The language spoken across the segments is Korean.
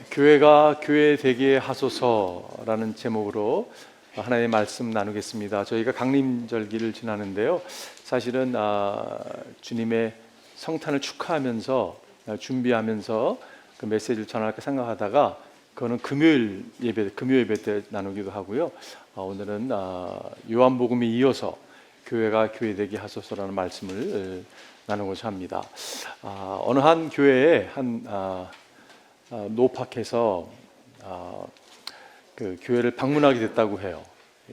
교회가 교회 되게 하소서라는 제목으로 하나님의 말씀 나누겠습니다. 저희가 강림절기를 지나는데요. 사실은 주님의 성탄을 축하하면서 준비하면서 그 메시지를 전할까 생각하다가 그거는 금요 예배 때 나누기도 하고요. 오늘은 요한복음에 이어서 교회가 교회 되게 하소서라는 말씀을 나누고자 합니다. 어느 한 교회에 노팍해서 그 교회를 방문하게 됐다고 해요.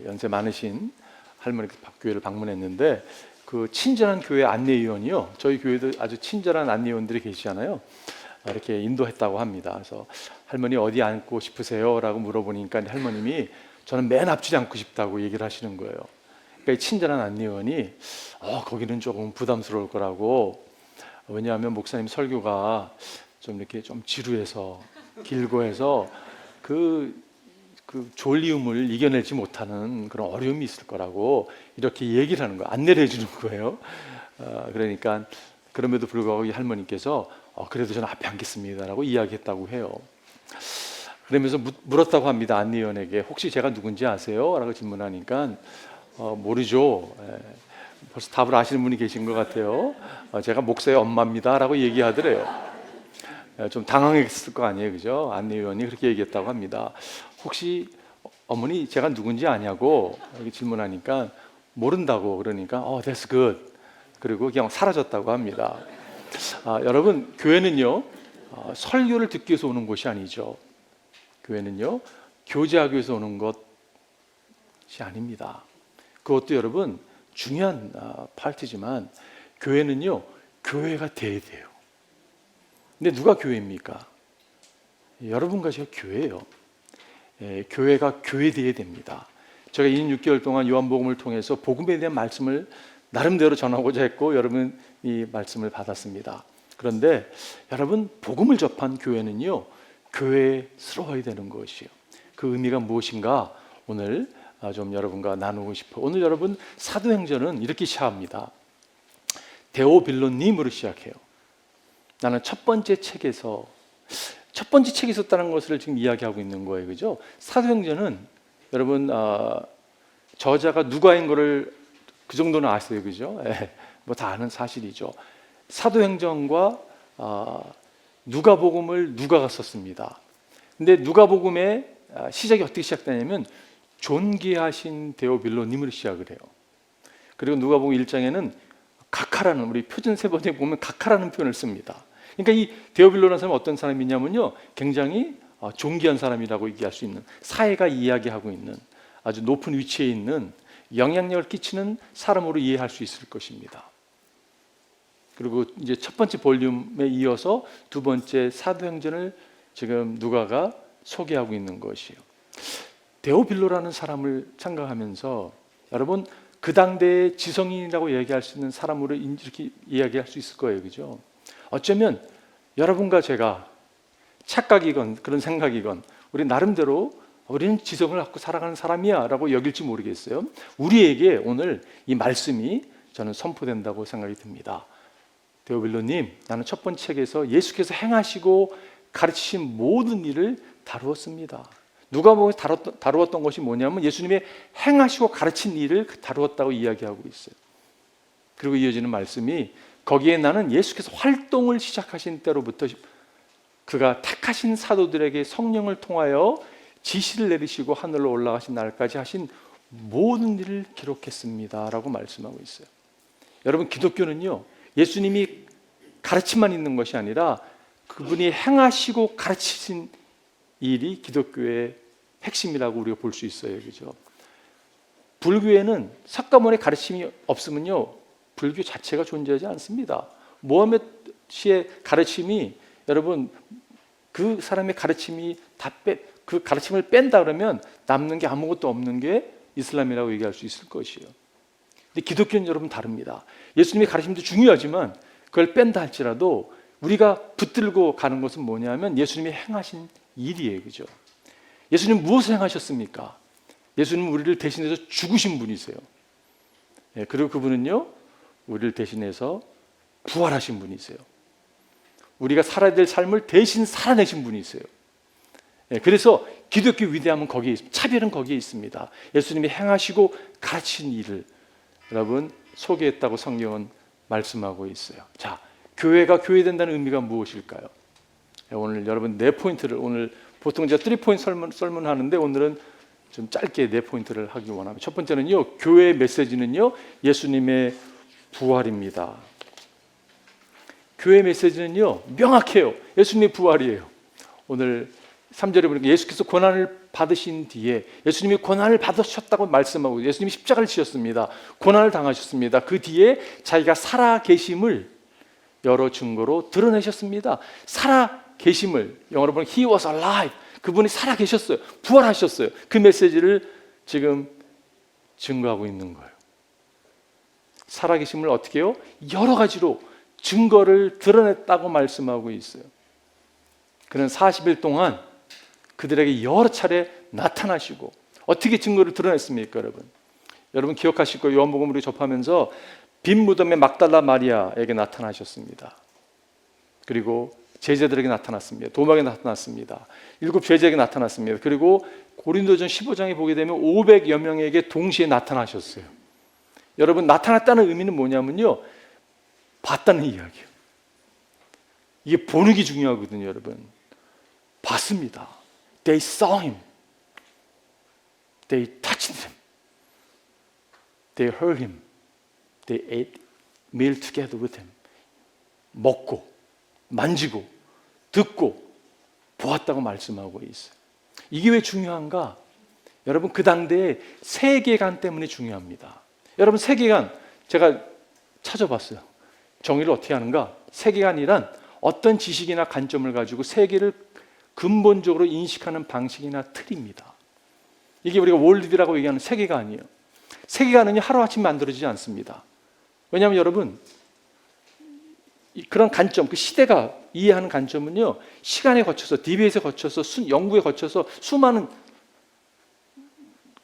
연세 많으신 할머니가 교회를 방문했는데 그 친절한 교회 안내위원이요. 저희 교회도 아주 친절한 안내위원들이 계시잖아요. 이렇게 인도했다고 합니다. 그래서 할머니 어디 앉고 싶으세요? 라고 물어보니까 할머님이 저는 맨 앞줄에 앉고 싶다고 얘기를 하시는 거예요. 그러니까 친절한 안내위원이 거기는 조금 부담스러울 거라고, 왜냐하면 목사님 설교가 좀 이렇게 좀 지루해서 길고 해서 그 졸리움을 이겨내지 못하는 그런 어려움이 있을 거라고 이렇게 얘기를 하는 거예요. 안내를 해주는 거예요. 그러니까 그럼에도 불구하고 이 할머니께서 그래도 저는 앞에 앉겠습니다라고 이야기했다고 해요. 그러면서 물었다고 합니다. 안내위원에게 혹시 제가 누군지 아세요? 라고 질문하니까 모르죠. 벌써 답을 아시는 분이 계신 것 같아요. 제가 목사의 엄마입니다 라고 얘기하더래요. 좀 당황했을 거 아니에요, 그죠? 안내위원이 그렇게 얘기했다고 합니다. 혹시 어머니 제가 누군지 아냐고 이렇게 질문하니까 모른다고, 그러니까 that's good. 그리고 그냥 사라졌다고 합니다. 여러분, 교회는요 설교를 듣기 위해서 오는 곳이 아니죠. 교회는요 교제하기 위해서 오는 것이 아닙니다. 그것도 여러분 중요한 파트지만 교회는요 교회가 돼야 돼요. 근데 누가 교회입니까? 여러분과 제가 교회예요. 교회가 교회되어야 됩니다. 제가 2년 6개월 동안 요한복음을 통해서 복음에 대한 말씀을 나름대로 전하고자 했고 여러분 이 말씀을 받았습니다. 그런데 여러분 복음을 접한 교회는요 교회스러워야 되는 것이에요. 그 의미가 무엇인가 오늘 좀 여러분과 나누고 싶어요. 오늘 여러분 사도행전은 이렇게 시작합니다. 데오빌로님으로 시작해요. 나는 첫 번째 책에 있었다는 것을 지금 이야기하고 있는 거예요, 그죠? 사도행전은 여러분 저자가 누가인 거를 그 정도는 아세요, 그죠? 뭐 다 아는 사실이죠. 사도행전과 누가복음을 누가가 썼습니다. 근데 누가복음의 시작이 어떻게 시작되냐면 존귀하신 데오빌로님으로 시작을 해요. 그리고 누가복음 1장에는 각하라는, 우리 표준 세번에 보면 각하라는 표현을 씁니다. 그러니까 이 데오빌로라는 사람은 어떤 사람이냐면요 굉장히 존귀한 사람이라고 얘기할 수 있는, 사회가 이야기하고 있는 아주 높은 위치에 있는 영향력을 끼치는 사람으로 이해할 수 있을 것입니다. 그리고 이제 첫 번째 볼륨에 이어서 두 번째 사도행전을 지금 누가가 소개하고 있는 것이에요. 데오빌로라는 사람을 생각하면서 여러분 그 당대의 지성인이라고 얘기할 수 있는 사람으로 이렇게 이야기할 수 있을 거예요, 그죠? 어쩌면 여러분과 제가 착각이건 그런 생각이건 우리 나름대로 우리는 지성을 갖고 살아가는 사람이야 라고 여길지 모르겠어요. 우리에게 오늘 이 말씀이 저는 선포된다고 생각이 듭니다. 데오빌로님, 나는 첫 번째 책에서 예수께서 행하시고 가르치신 모든 일을 다루었습니다. 누가복음에 다루었던 것이 뭐냐면 예수님의 행하시고 가르친 일을 다루었다고 이야기하고 있어요. 그리고 이어지는 말씀이 거기에 나는 예수께서 활동을 시작하신 때로부터 그가 택하신 사도들에게 성령을 통하여 지시를 내리시고 하늘로 올라가신 날까지 하신 모든 일을 기록했습니다 라고 말씀하고 있어요. 여러분 기독교는요 예수님이 가르침만 있는 것이 아니라 그분이 행하시고 가르치신 일이 기독교의 핵심이라고 우리가 볼 수 있어요, 그죠? 불교에는 석가모니의 가르침이 없으면요 불교 자체가 존재하지 않습니다. 모하메드의 가르침이 여러분 그 사람의 가르침이 그 가르침을 뺀다 그러면 남는 게 아무것도 없는 게 이슬람이라고 얘기할 수 있을 것이에요. 근데 기독교는 여러분 다릅니다. 예수님의 가르침도 중요하지만 그걸 뺀다 할지라도 우리가 붙들고 가는 것은 뭐냐면 예수님이 행하신 일이에요, 그죠? 예수님 무엇을 행하셨습니까? 예수님은 우리를 대신해서 죽으신 분이세요. 그리고 그분은요 우리를 대신해서 부활하신 분이세요. 우리가 살아야 될 삶을 대신 살아내신 분이세요. 그래서 기독교 위대함은 거기에 있습니다. 차별은 거기에 있습니다. 예수님이 행하시고 가르친 일을 여러분 소개했다고 성경은 말씀하고 있어요. 자, 교회가 교회된다는 의미가 무엇일까요? 오늘 여러분 4포인트를 오늘 보통 제가 3포인트 설문 하는데 오늘은 좀 짧게 4포인트를 하기 원합니다. 첫 번째는요, 교회의 메시지는요, 예수님의 부활입니다. 교회의 메시지는요, 명확해요. 예수님의 부활이에요. 오늘 3절에 보니까 예수께서 고난을 받으신 뒤에 예수님이 고난을 받으셨다고 말씀하고 예수님이 십자가를 지셨습니다. 고난을 당하셨습니다. 그 뒤에 자기가 살아 계심을 여러 증거로 드러내셨습니다. 살아 계심을 영어로 보면 He was alive. 그분이 살아 계셨어요. 부활하셨어요. 그 메시지를 지금 증거하고 있는 거예요. 살아 계심을 어떻게 해요? 여러 가지로 증거를 드러냈다고 말씀하고 있어요. 그는 40일 동안 그들에게 여러 차례 나타나시고 어떻게 증거를 드러냈습니까, 여러분? 여러분 기억하실 거예요. 요한복음으로 접하면서 빈 무덤에 막달라 마리아에게 나타나셨습니다. 그리고 제자들에게 나타났습니다. 도마에게 나타났습니다. 7 제자에게 나타났습니다. 그리고 고린도전 15장에 보게 되면 500여 명에게 동시에 나타나셨어요. 여러분 나타났다는 의미는 뭐냐면요, 봤다는 이야기예요. 이게 보는 게 중요하거든요, 여러분. 봤습니다. They saw him. They touched him. They heard him. They ate meal together with him. 먹고, 만지고, 듣고, 보았다고 말씀하고 있어요. 이게 왜 중요한가? 여러분 그 당대의 세계관 때문에 중요합니다. 여러분 세계관 제가 찾아봤어요. 정의를 어떻게 하는가? 세계관이란 어떤 지식이나 관점을 가지고 세계를 근본적으로 인식하는 방식이나 틀입니다. 이게 우리가 월드라고 얘기하는 세계관이에요. 세계관은 하루아침에 만들어지지 않습니다. 왜냐하면 여러분 그런 관점, 그 시대가 이해하는 관점은요, 시간에 거쳐서 디베이트에 거쳐서 연구에 거쳐서 수많은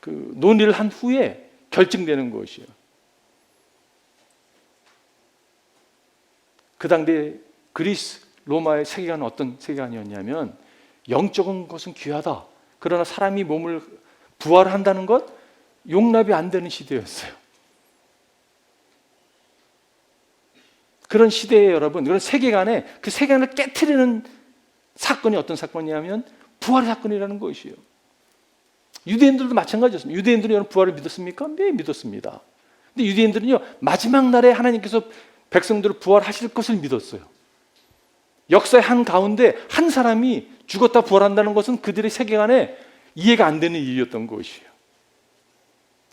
그 논의를 한 후에 결정되는 것이에요. 그 당대 그리스, 로마의 세계관은 어떤 세계관이었냐면 영적인 것은 귀하다. 그러나 사람이 몸을 부활한다는 것 용납이 안 되는 시대였어요. 그런 시대에 여러분, 그런 세계관에 그 세계관을 깨트리는 사건이 어떤 사건이냐면 부활의 사건이라는 것이에요. 유대인들도 마찬가지였습니다. 유대인들은 여러분 부활을 믿었습니까? 네, 믿었습니다. 근데 유대인들은요, 마지막 날에 하나님께서 백성들을 부활하실 것을 믿었어요. 역사의 한 가운데 한 사람이 죽었다 부활한다는 것은 그들의 세계관에 이해가 안 되는 일이었던 것이에요.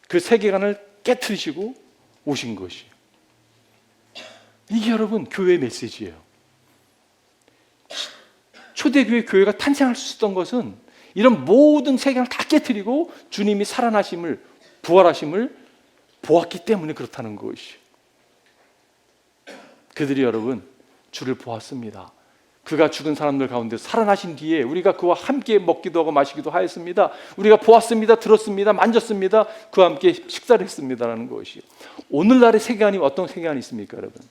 그 세계관을 깨트리시고 오신 것이에요. 이게 여러분 교회의 메시지예요. 초대교회 교회가 탄생할 수 있었던 것은 이런 모든 세계관을 다 깨트리고 주님이 살아나심을, 부활하심을 보았기 때문에 그렇다는 것이에요. 그들이 여러분 주를 보았습니다. 그가 죽은 사람들 가운데 살아나신 뒤에 우리가 그와 함께 먹기도 하고 마시기도 하였습니다. 우리가 보았습니다, 들었습니다, 만졌습니다, 그와 함께 식사를 했습니다라는 것이에요. 오늘날의 세계관이 어떤 세계관이 있습니까, 여러분?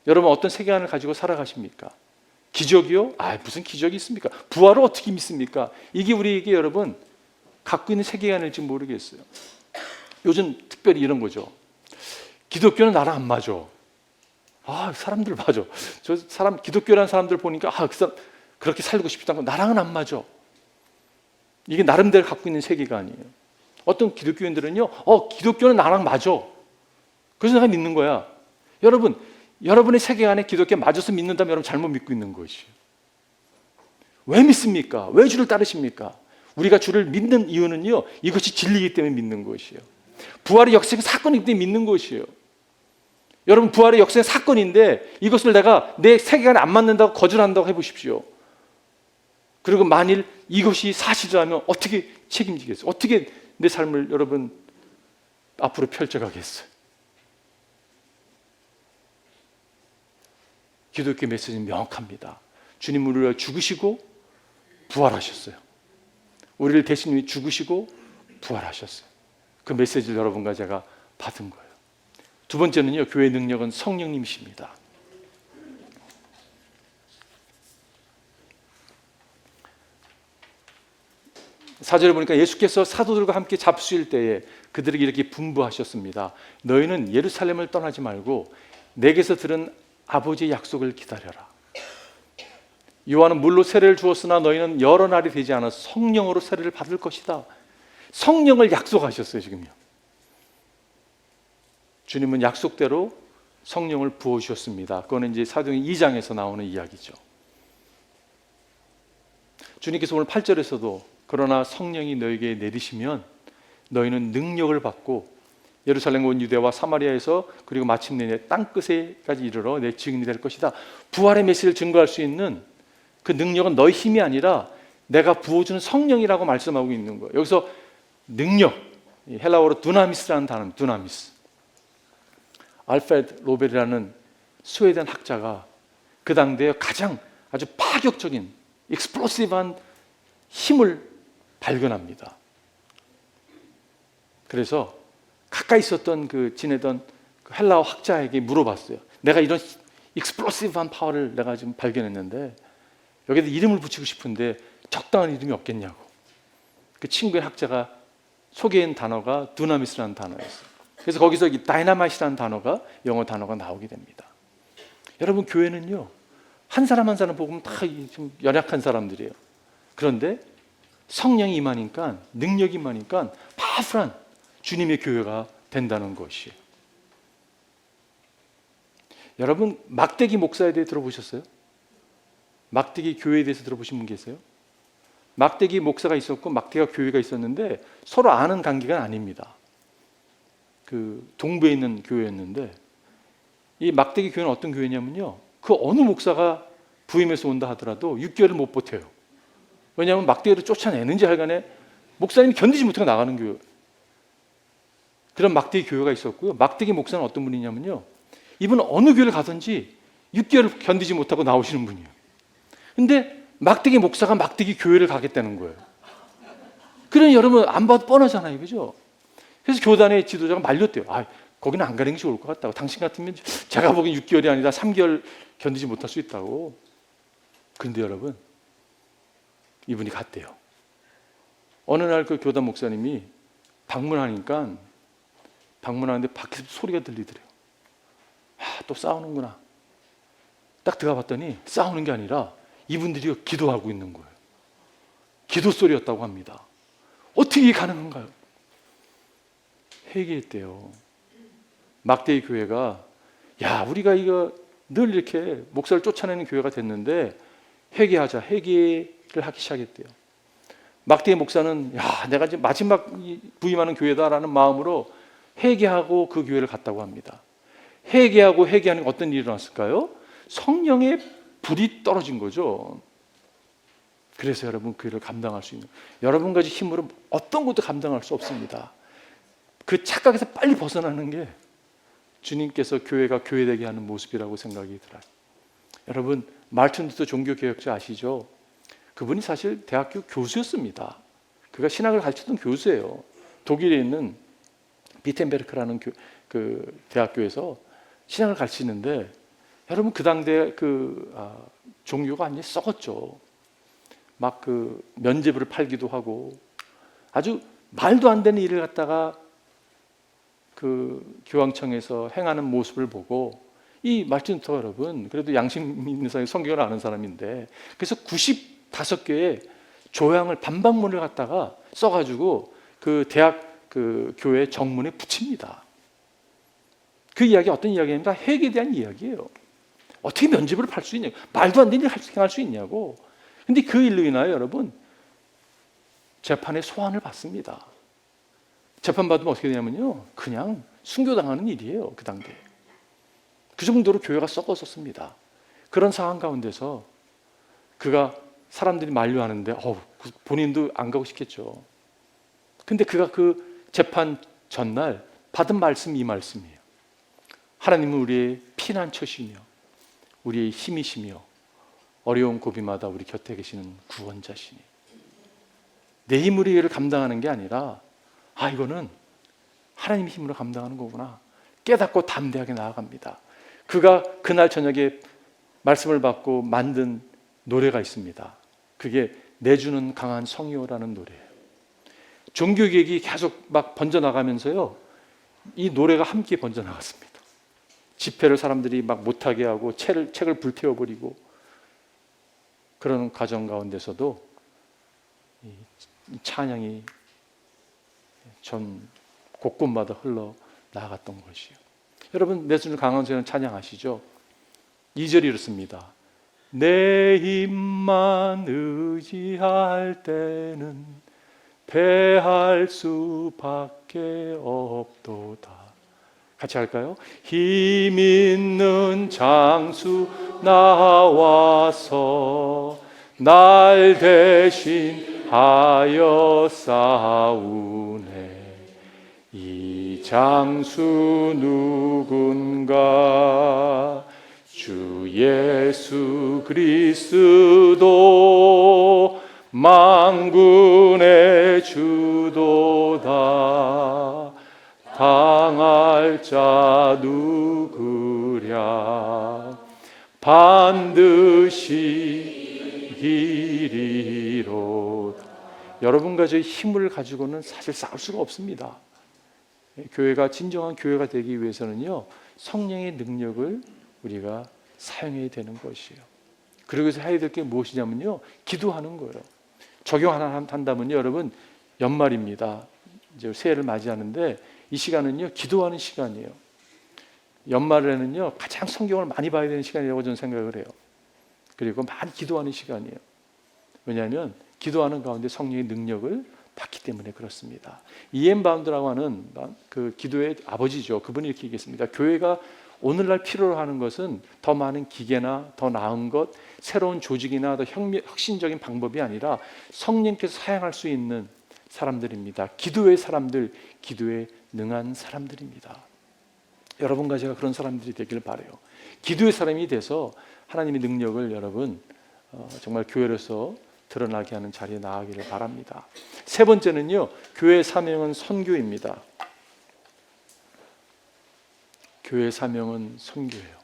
여러분 어떤 세계관을 가지고 살아가십니까? 기적이요? 무슨 기적이 있습니까? 부활을 어떻게 믿습니까? 이게 우리에게 여러분 갖고 있는 세계관일지 모르겠어요. 요즘 특별히 이런 거죠. 기독교는 나랑 안 맞아. 사람들 맞아. 저 사람 기독교라는 사람들 보니까 그 사람 그렇게 살고 싶다는 거 나랑은 안 맞아. 이게 나름대로 갖고 있는 세계관이에요. 어떤 기독교인들은요, 기독교는 나랑 맞아. 그래서 내가 믿는 거야. 여러분, 여러분의 세계관에 기독교 맞아서 믿는다면 여러분 잘못 믿고 있는 것이에요. 왜 믿습니까? 왜 주를 따르십니까? 우리가 주를 믿는 이유는요, 이것이 진리이기 때문에 믿는 것이에요. 부활의 역사의 사건이기 때문에 믿는 것이에요. 여러분 부활의 역사의 사건인데 이것을 내가 내 세계관에 안 맞는다고 거절한다고 해보십시오. 그리고 만일 이것이 사실이라면 어떻게 책임지겠어요? 어떻게 내 삶을 여러분 앞으로 펼쳐가겠어요? 기독교 메시지는 명확합니다. 주님은 우리를 위해 죽으시고 부활하셨어요. 우리를 대신 죽으시고 부활하셨어요. 그 메시지를 여러분과 제가 받은 거예요. 두 번째는요, 교회의 능력은 성령님이십니다. 4절에 보니까 예수께서 사도들과 함께 잡수일 때에 그들에게 이렇게 분부하셨습니다. 너희는 예루살렘을 떠나지 말고 내게서 들은 아버지의 약속을 기다려라. 요한은 물로 세례를 주었으나 너희는 여러 날이 되지 않아 성령으로 세례를 받을 것이다. 성령을 약속하셨어요. 지금요. 주님은 약속대로 성령을 부어주셨습니다. 그거는 이제 사도행전 2장에서 나오는 이야기죠. 주님께서 오늘 8절에서도 그러나 성령이 너에게 내리시면 너희는 능력을 받고 예루살렘 온 유대와 사마리아에서 그리고 마침내 내 땅끝에까지 이르러 내 증인이 될 것이다. 부활의 메시지를 증거할 수 있는 그 능력은 너희 힘이 아니라 내가 부어주는 성령이라고 말씀하고 있는 거예요. 여기서 능력, 헬라어로 두나미스라는 단어, 두나미스. 알프레드 로벨이라는 스웨덴 학자가 그 당대에 가장 아주 파격적인 익스플로시브한 힘을 발견합니다. 그래서 가까이 있었던 지내던 헬라어 학자에게 물어봤어요. 내가 이런 익스플로시브한 파워를 내가 지금 발견했는데 여기다 이름을 붙이고 싶은데 적당한 이름이 없겠냐고. 그 친구의 학자가 소개한 단어가 두나미스라는 단어였어요. 그래서 거기서 이 다이나마이트라는 단어가 영어 단어가 나오게 됩니다. 여러분 교회는요 한 사람 한 사람 보면 다 좀 연약한 사람들이에요. 그런데 성령이 임하니까 능력이 임하니까 파워풀한 주님의 교회가 된다는 것이에요. 여러분 막대기 목사에 대해 들어보셨어요? 막대기 교회에 대해서 들어보신 분 계세요? 막대기 목사가 있었고 막대기 교회가 있었는데 서로 아는 관계가 아닙니다. 그 동부에 있는 교회였는데 이 막대기 교회는 어떤 교회냐면요 그 어느 목사가 부임해서 온다 하더라도 6개월을 못 버텨요. 왜냐하면 막대기를 쫓아내는지 하여간에 목사님이 견디지 못하고 나가는 교회. 그런 막대기 교회가 있었고요. 막대기 목사는 어떤 분이냐면요 이분은 어느 교회를 가든지 6개월을 견디지 못하고 나오시는 분이에요. 근데 막대기 목사가 막대기 교회를 가겠다는 거예요. 그러니 여러분 안 봐도 뻔하잖아요. 그죠? 그래서 교단의 지도자가 말렸대요. 거기는 안 가는 게 좋을 것 같다고. 당신 같으면 제가 보기엔 6개월이 아니라 3개월 견디지 못할 수 있다고. 그런데 여러분 이분이 갔대요. 어느 날 그 교단 목사님이 방문하는데 밖에서 소리가 들리더래요. 또 싸우는구나. 딱 들어가 봤더니 싸우는 게 아니라 이분들이 기도하고 있는 거예요. 기도 소리였다고 합니다. 어떻게 이게 가능한가요? 회개했대요. 막대기 교회가 우리가 이거 늘 이렇게 목사를 쫓아내는 교회가 됐는데 회개하자. 회개를 하기 시작했대요. 막대기 목사는 내가 지금 마지막 부임하는 교회다라는 마음으로 회개하고 그 교회를 갔다고 합니다. 회개하고 회개하는 어떤 일이 일어났을까요? 성령의 불이 떨어진 거죠. 그래서 여러분 그 일을 감당할 수 있는 여러분 가지 힘으로 어떤 것도 감당할 수 없습니다. 그 착각에서 빨리 벗어나는 게 주님께서 교회가 교회되게 하는 모습이라고 생각이 들어요. 여러분 말틴 루터 종교개혁자 아시죠? 그분이 사실 대학교 교수였습니다. 그가 신학을 가르치던 교수예요. 독일에 있는 비텐베르크라는 그 대학교에서 신학을 가르치는데 여러분 그 당대 종교가 완전히 썩었죠. 막 면죄부를 팔기도 하고 아주 말도 안 되는 일을 갖다가 교황청에서 행하는 모습을 보고 이 말틴 루터가 여러분 그래도 양심 있는 사람이 성경을 아는 사람인데 그래서 95개의 조항을 반박문을 갖다가 써가지고 그 대학 교회 정문에 붙입니다. 그 이야기 어떤 이야기입니까? 회개에 대한 이야기예요. 어떻게 면죄부를 팔 수 있냐고. 말도 안 되는 일을 행할 수 있냐고. 근데 그 일로 인하여 여러분 재판에 소환을 받습니다. 재판 받으면 어떻게 되냐면요 그냥 순교당하는 일이에요. 그 당대 그 정도로 교회가 썩었었습니다. 그런 상황 가운데서 그가 사람들이 만류하는데 본인도 안 가고 싶겠죠. 근데 그가 그 재판 전날 받은 말씀이 이 말씀이에요. 하나님은 우리의 피난처시며 우리의 힘이시며 어려운 고비마다 우리 곁에 계시는 구원자시니 내 힘으로 이를 감당하는 게 아니라 이거는 하나님의 힘으로 감당하는 거구나 깨닫고 담대하게 나아갑니다. 그가 그날 저녁에 말씀을 받고 만든 노래가 있습니다. 그게 내주는 강한 성이요라는 노래예요. 종교개혁이 계속 막 번져나가면서요, 이 노래가 함께 번져나갔습니다. 집회를 사람들이 막 못하게 하고 책을 불태워버리고, 그런 과정 가운데서도 이 찬양이 전 곳곳마다 흘러나갔던 것이요. 여러분, 매순을 강원세는 찬양하시죠? 2절이 이렇습니다. 내 힘만 의지할 때는 패할 수밖에 없도다. 같이 할까요? 힘 있는 장수 나와서 날 대신하여 싸우네. 이 장수 누군가? 주 예수 그리스도 만군의 주도다. 당할 자 누구랴? 반드시 이기리로다. 여러분과 저의 힘을 가지고는 사실 싸울 수가 없습니다. 교회가 진정한 교회가 되기 위해서는요, 성령의 능력을 우리가 사용해야 되는 것이에요. 그러기 위해서 해야 될 게 무엇이냐면요, 기도하는 거예요. 적용 하나 한다면요, 여러분, 연말입니다. 이제 새해를 맞이하는데 이 시간은요, 기도하는 시간이에요. 연말에는요, 가장 성경을 많이 봐야 되는 시간이라고 저는 생각을 해요. 그리고 많이 기도하는 시간이에요. 왜냐하면 기도하는 가운데 성령의 능력을 받기 때문에 그렇습니다. 이엠 바운드라고 하는 그 기도의 아버지죠. 그분이 이렇게 얘기했습니다. 교회가 오늘날 필요로 하는 것은 더 많은 기계나 더 나은 것, 새로운 조직이나 더 혁신적인 방법이 아니라 성령께서 사용할 수 있는 사람들입니다. 기도의 사람들, 기도에 능한 사람들입니다. 여러분과 제가 그런 사람들이 되길 바라요. 기도의 사람이 돼서 하나님의 능력을 여러분 정말 교회로서 드러나게 하는 자리에 나아가기를 바랍니다. 세 번째는요, 교회의 사명은 선교입니다. 교회의 사명은 선교예요.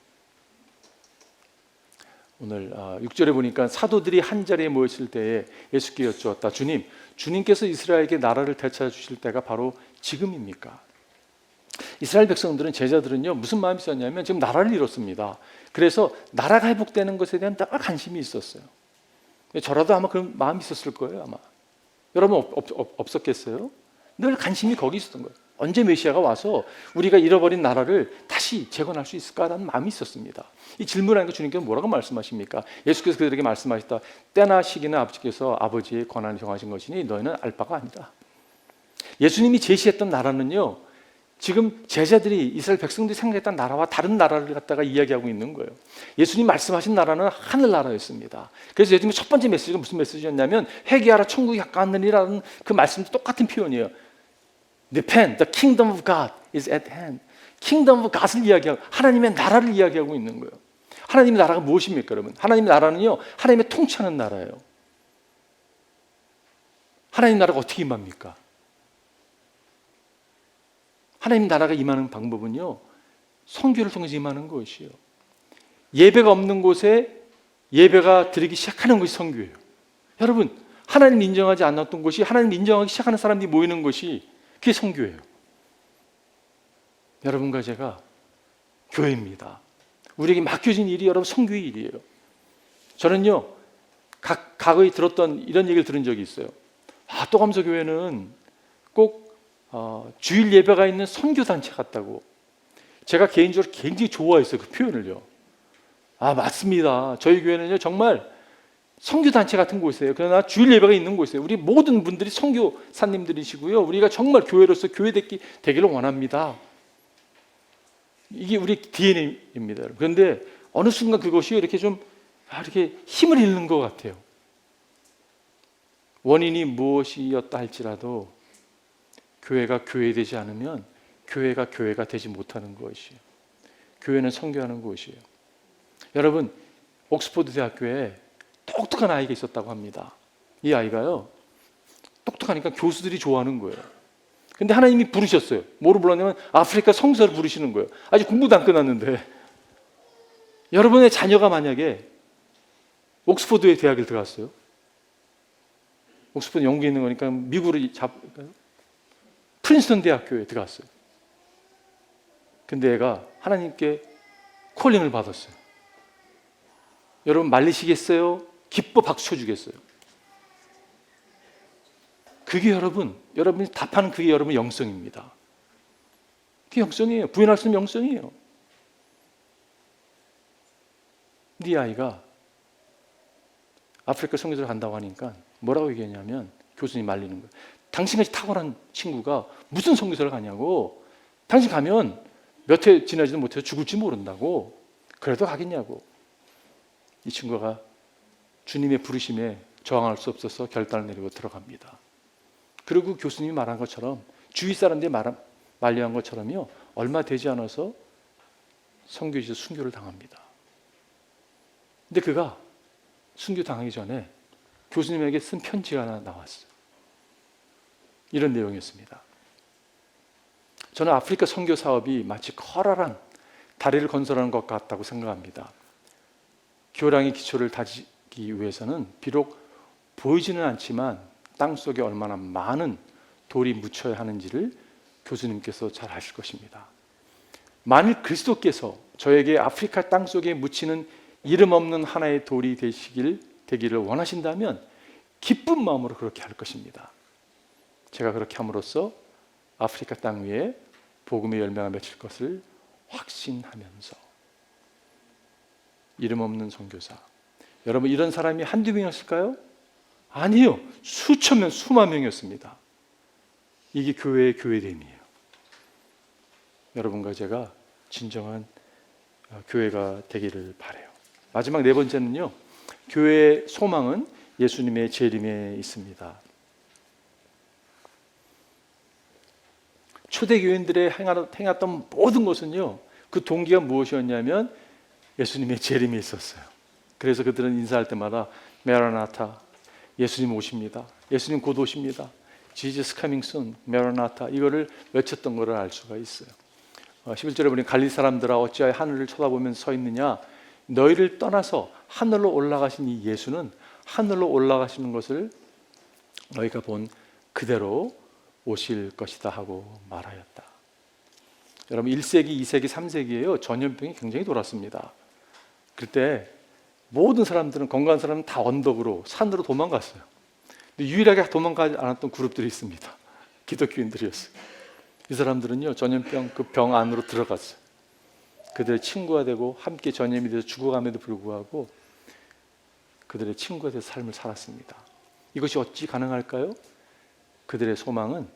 오늘 6절에 보니까 사도들이 한 자리에 모였을 때에 예수께 여쭈었다. 주님께서 이스라엘에게 나라를 되찾아주실 때가 바로 지금입니까? 이스라엘 백성들은, 제자들은요, 무슨 마음이 있었냐면 지금 나라를 잃었습니다. 그래서 나라가 회복되는 것에 대한 딱 관심이 있었어요. 저라도 아마 그런 마음이 있었을 거예요. 아마 여러분 없었겠어요? 늘 관심이 거기 있었던 거예요. 언제 메시아가 와서 우리가 잃어버린 나라를 다시 재건할 수 있을까라는 마음이 있었습니다. 이 질문하는 거 주님께서 뭐라고 말씀하십니까? 예수께서 그들에게 말씀하셨다. 때나 시기는 아버지께서 아버지의 권한을 정하신 것이니 너희는 알 바가 아니다. 예수님이 제시했던 나라는요, 지금 제자들이, 이스라엘 백성들이 생각했던 나라와 다른 나라를 갖다가 이야기하고 있는 거예요. 예수님 말씀하신 나라는 하늘나라였습니다. 그래서 예수님의 첫 번째 메시지가 무슨 메시지였냐면 회개하라 천국이 가까웠느니라는 그 말씀도 똑같은 표현이에요. Repent, the kingdom of God is at hand. kingdom of God을 이야기하고 하나님의 나라를 이야기하고 있는 거예요. 하나님의 나라가 무엇입니까, 여러분? 하나님의 나라는요, 하나님의 통치하는 나라예요. 하나님 나라가 어떻게 임합니까? 하나님 나라가 임하는 방법은요, 선교를 통해서 임하는 것이에요. 예배가 없는 곳에 예배가 드리기 시작하는 것이 선교예요. 여러분, 하나님 인정하지 않았던 곳이 하나님 인정하기 시작하는 사람들이 모이는 것이 그게 선교예요. 여러분과 제가 교회입니다. 우리에게 맡겨진 일이 여러분 선교의 일이에요. 저는요, 과거에 들었던 이런 얘기를 들은 적이 있어요. 또감서 교회는 꼭 주일 예배가 있는 선교단체 같다고. 제가 개인적으로 굉장히 좋아했어요, 그 표현을요. 맞습니다. 저희 교회는요, 정말 선교단체 같은 곳이에요. 그러나 주일 예배가 있는 곳이에요. 우리 모든 분들이 선교사님들이시고요, 우리가 정말 교회로서 교회 되기를 원합니다. 이게 우리 DNA입니다. 그런데 어느 순간 그것이 이렇게 좀 이렇게 힘을 잃는 것 같아요. 원인이 무엇이었다 할지라도 교회가 교회되지 않으면 교회가 되지 못하는 것이에요. 교회는 선교하는 곳이에요. 여러분, 옥스퍼드 대학교에 똑똑한 아이가 있었다고 합니다. 이 아이가요, 똑똑하니까 교수들이 좋아하는 거예요. 근데 하나님이 부르셨어요. 뭐로 불렀냐면 아프리카 성서를 부르시는 거예요. 아직 공부도 안 끝났는데. 여러분의 자녀가 만약에 옥스퍼드의 대학을 들어갔어요. 옥스퍼드 영국에 있는 거니까 미국으로 프린스턴 대학교에 들어갔어요. 근데 애가 하나님께 콜링을 받았어요. 여러분 말리시겠어요? 기뻐 박수 쳐주겠어요? 그게 여러분이 답하는 그게 여러분 영성입니다. 그게 영성이에요. 부인할 수 없는 영성이에요. 네 아이가 아프리카 선교사를 간다고 하니까 뭐라고 얘기했냐면 교수님 말리는 거예요. 당신같이 탁월한 친구가 무슨 선교사를 가냐고. 당신 가면 몇 해 지나지도 못해서 죽을지 모른다고. 그래도 가겠냐고. 이 친구가 주님의 부르심에 저항할 수 없어서 결단을 내리고 들어갑니다. 그리고 교수님이 말한 것처럼 주위 사람들이 말려한 것처럼요, 얼마 되지 않아서 선교지에서 순교를 당합니다. 근데 그가 순교 당하기 전에 교수님에게 쓴 편지가 하나 나왔어요. 이런 내용이었습니다. 저는 아프리카 선교 사업이 마치 커다란 다리를 건설하는 것 같다고 생각합니다. 교량의 기초를 다지기 위해서는 비록 보이지는 않지만 땅속에 얼마나 많은 돌이 묻혀야 하는지를 교수님께서 잘 아실 것입니다. 만일 그리스도께서 저에게 아프리카 땅속에 묻히는 이름 없는 하나의 돌이 되기를 원하신다면 기쁜 마음으로 그렇게 할 것입니다. 제가 그렇게 함으로써 아프리카 땅 위에 복음의 열매가 맺힐 것을 확신하면서. 이름 없는 선교사. 여러분, 이런 사람이 한두 명이었을까요? 아니요. 수천 명, 수만 명이었습니다. 이게 교회의 교회됨이에요. 여러분과 제가 진정한 교회가 되기를 바라요. 마지막 네 번째는요, 교회의 소망은 예수님의 재림에 있습니다. 초대교인들의 행했던 모든 것은요, 그 동기가 무엇이었냐면 예수님의 재림이 있었어요. 그래서 그들은 인사할 때마다 메라나타, 예수님 오십니다. 예수님 곧 오십니다. Jesus coming soon, 메라나타, 이거를 외쳤던 것을 알 수가 있어요. 11절에 보니 갈릴리 사람들아 어찌하여 하늘을 쳐다보면서 서 있느냐. 너희를 떠나서 하늘로 올라가신 이 예수는 하늘로 올라가시는 것을 너희가 본 그대로 오실 것이다 하고 말하였다. 여러분, 1세기, 2세기, 3세기에요. 전염병이 굉장히 돌았습니다. 그때 모든 사람들은, 건강한 사람은 다 언덕으로, 산으로 도망갔어요. 근데 유일하게 도망가지 않았던 그룹들이 있습니다. 기독교인들이었어요. 이 사람들은요, 전염병 그 병 안으로 들어갔어요. 그들의 친구가 되고 함께 전염이 돼서 죽어감에도 불구하고 그들의 친구가 돼서 삶을 살았습니다. 이것이 어찌 가능할까요? 그들의 소망은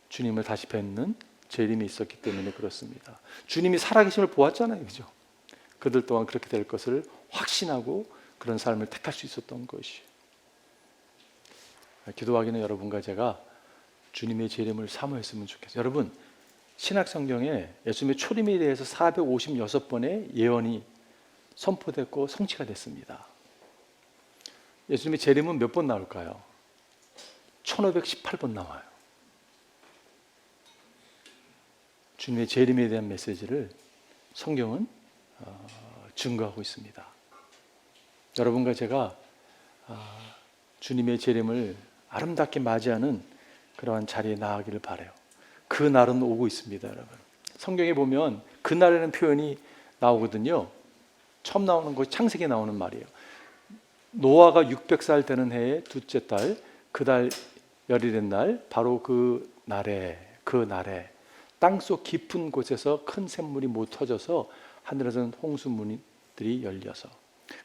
주님을 다시 뵙는 재림이 있었기 때문에 그렇습니다. 주님이 살아계심을 보았잖아요, 그죠? 그들 또한 그렇게 될 것을 확신하고 그런 삶을 택할 수 있었던 것이에요. 기도하기는 여러분과 제가 주님의 재림을 사모했으면 좋겠어요. 여러분, 신약 성경에 예수님의 초림에 대해서 456번의 예언이 선포됐고 성취가 됐습니다. 예수님의 재림은 몇 번 나올까요? 1518번 나와요. 주님의 재림에 대한 메시지를 성경은 증거하고 있습니다. 여러분과 제가 주님의 재림을 아름답게 맞이하는 그러한 자리에 나아가기를 바라요. 그 날은 오고 있습니다, 여러분. 성경에 보면 그 날이라는 표현이 나오거든요. 처음 나오는 것이 창세기에 나오는 말이에요. 노아가 600살 되는 해의 둘째 달, 그 달 열일의 날, 바로 그 날에 땅속 깊은 곳에서 큰 샘물이 못 터져서 하늘에서는 홍수문들이 열려서,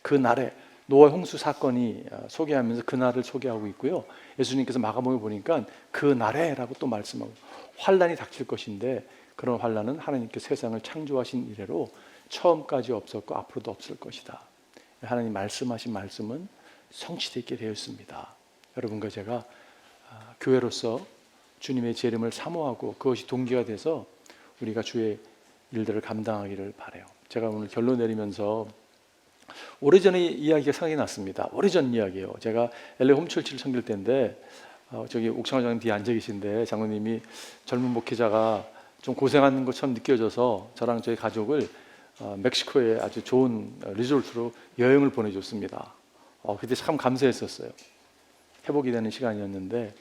그 날에 노아 홍수 사건이 소개하면서 그 날을 소개하고 있고요. 예수님께서 마가복음에 보니까 그 날에라고 또 말씀하고, 환란이 닥칠 것인데 그런 환란은 하나님께 세상을 창조하신 이래로 처음까지 없었고 앞으로도 없을 것이다. 하나님 말씀하신 말씀은 성취되게 되어 있습니다. 여러분과 제가 교회로서 주님의 재림을 사모하고 그것이 동기가 돼서 우리가 주의 일들을 감당하기를 바라요. 제가 오늘 결론 내리면서 오래전의 이야기가 생각이 났습니다. 오래전 이야기예요. 제가 LA 홈철치를 섬길 때인데 저기 옥창호 장님 뒤에 앉아 계신데, 장로님이 젊은 목회자가 좀 고생하는 것처럼 느껴져서 저랑 저희 가족을 멕시코에 아주 좋은 리조트로 여행을 보내줬습니다. 그때 참 감사했었어요. 회복이 되는 시간이었는데,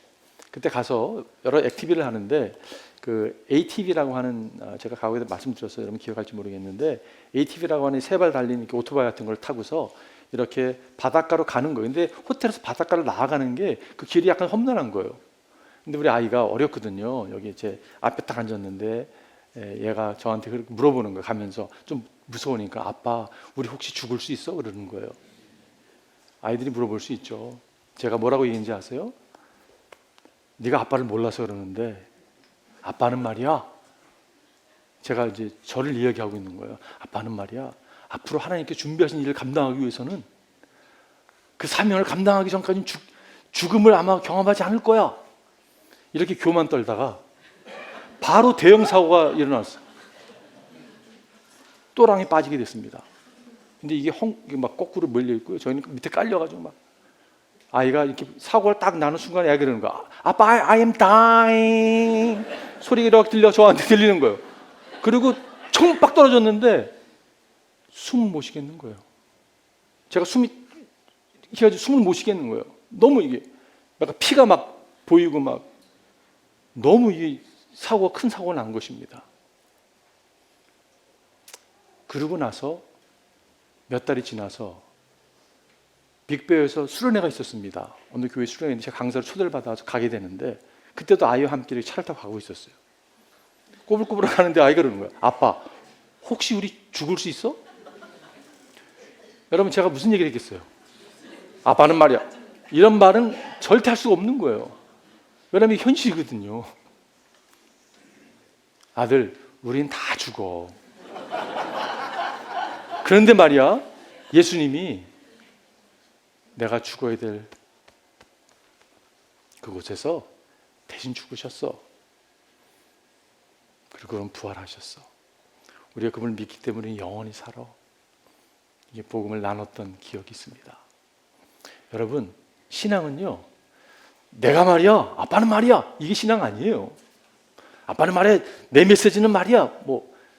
그때 가서 여러 액티비를 하는데 그 ATV라고 하는 제가 과거에도 말씀드렸어요. 여러분 기억할지 모르겠는데 ATV라고 하는 세 발 달린 이렇게 오토바이 같은 걸 타고서 이렇게 바닷가로 가는 거예요. 근데 호텔에서 바닷가를 나아가는 게 그 길이 약간 험난한 거예요. 근데 우리 아이가 어렸거든요. 여기 제 앞에 딱 앉았는데 얘가 저한테 그렇게 물어보는 거예요. 가면서 좀 무서우니까 아빠 우리 혹시 죽을 수 있어? 그러는 거예요. 아이들이 물어볼 수 있죠. 제가 뭐라고 얘기했는지 아세요? 네가 아빠를 몰라서 그러는데 아빠는 말이야. 제가 이제 저를 이야기하고 있는 거예요. 아빠는 말이야. 앞으로 하나님께 준비하신 일을 감당하기 위해서는 그 사명을 감당하기 전까지는 죽음을 아마 경험하지 않을 거야. 이렇게 교만 떨다가 바로 대형 사고가 일어났어요. 또랑이 빠지게 됐습니다. 근데 이게 막 거꾸로 몰려 있고요. 저희는 밑에 깔려가지고 막 아이가 이렇게 사고를 딱 나는 순간에 애가 그러는 거야. 아빠, I am dying. 소리가 이렇게 저한테 들리는 거예요. 그리고 총 빡 떨어졌는데 숨을 못 쉬겠는 거예요. 제가 숨을 못 쉬겠는 거예요. 너무 이게 약간 피가 막 보이고 막 너무 이게 큰 사고가 난 것입니다. 그러고 나서 몇 달이 지나서 빅베어에서 수련회가 있었습니다. 어느 교회 수련회인데 제가 강사로 초대를 받아서 가게 되는데 그때도 아이와 함께 차를 타고 가고 있었어요. 꼬불꼬불 가는데 아이가 그러는 거야. 아빠, 혹시 우리 죽을 수 있어? 여러분 제가 무슨 얘기를 했겠어요? 아빠는 말이야. 이런 말은 절대 할 수가 없는 거예요. 왜냐하면 현실이거든요. 아들, 우린 다 죽어. 그런데 말이야, 예수님이 내가 죽어야 될 그곳에서 대신 죽으셨어. 그리고 그럼 부활하셨어. 우리가 그분을 믿기 때문에 영원히 살아. 이게 복음을 나눴던 기억이 있습니다. 여러분, 신앙은요, 내가 말이야, 아빠는 말이야, 이게 신앙 아니에요. 아빠는 말이야, 내 메시지는 말이야,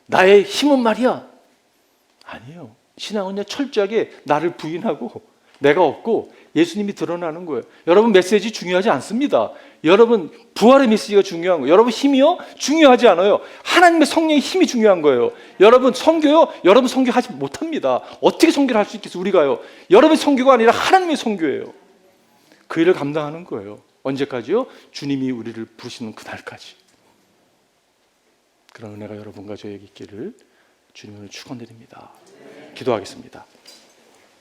나의 힘은 말이야. 아니에요. 신앙은요, 철저하게 나를 부인하고 내가 없고 예수님이 드러나는 거예요. 여러분 메시지 중요하지 않습니다. 여러분 부활의 메시지가 중요한 거예요. 여러분 힘이요? 중요하지 않아요. 하나님의 성령의 힘이 중요한 거예요. 여러분 선교요? 여러분 선교하지 못합니다. 어떻게 선교를 할 수 있겠어요? 우리가요. 여러분 선교가 아니라 하나님의 선교예요. 그 일을 감당하는 거예요. 언제까지요? 주님이 우리를 부르시는 그날까지. 그런 은혜가 여러분과 저에게 있기를 주님을 축원드립니다. 기도하겠습니다.